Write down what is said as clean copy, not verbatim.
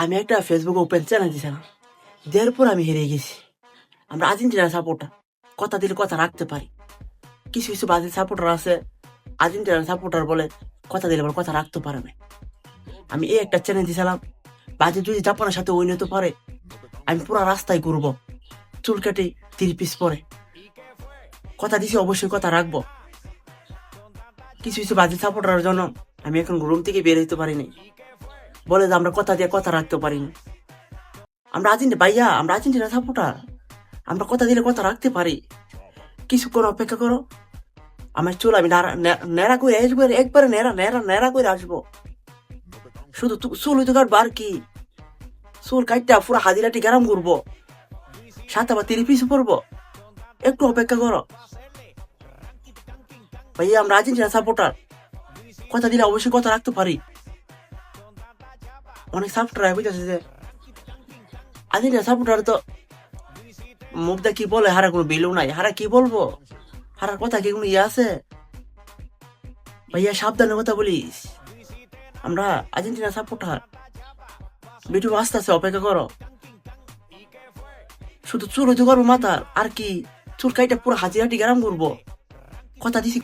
আমি একটা Facebook open channel দিছিলাম, দেওয়ার পর আমি হেরে গেছি। আমরা আর্জেন্টিনার সাপোর্টার, কথা দিলে কথা রাখতে পারি। কিছু কিছু ব্রাজিল সাপোর্টার আছে, আর্জেন্টিনার সাপোর্টার বলে কথা দিলে আবার কথা রাখতে পারে না। আমি এই একটা চ্যানেল দিছিলাম, ব্রাজিল যদি জাপানের সাথে উইন হতে পারে, আমি পুরো রাস্তায় ঘুরবো চুল কেটে 3 পিস পরে। কথা দিছি অবশ্যই কথা রাখবো। কিছু কিছু ব্রাজিল সাপোর্টারের জন্য আমি এখন রুম থেকে বের হইতে পারিনি, বলে যে আমরা কথা দিয়ে কথা রাখতে পারিনি। আমরা আর্জেন্টিনা সাপোর্টার, আমরা কথা দিলে কথা রাখতে পারি। কিছুক্ষণ অপেক্ষা করো, আমার চুল আমি নেড়া করে একবারে নেড়া করে আসবো। শুধু চুল হইতে কাটবো, আর কি চুল কাটটা পুরো হাজিরাটি গরম করবো, সাথে আবার 3 পিস পরবো। একটু অপেক্ষা করো ভাইয়া, আমরা আর্জেন্টিনা সাপোর্টার, কথা দিলে অবশ্যই কথা রাখতে পারি। অনেক সাপোর্টার বুঝতেছে যে আর্জেন্টিনা সাপোর্টার তো মুখটা কি বলে, হারা কোনো বিলও নাই, হারা কি বলবো, হারার কথা কি কোনো ইয়ে আছে? ভাইয়া সাবধানের কথা বলিস, আমরা আর্জেন্টিনা সাপোর্টার। ভিডিও আস্তে আস্তে অপেক্ষা করো, শুধু চুল হইতে করবো মাথার, আর কি চুল কাইটা পুরো হাজিরাটি গরম করবো। কথা দিছি।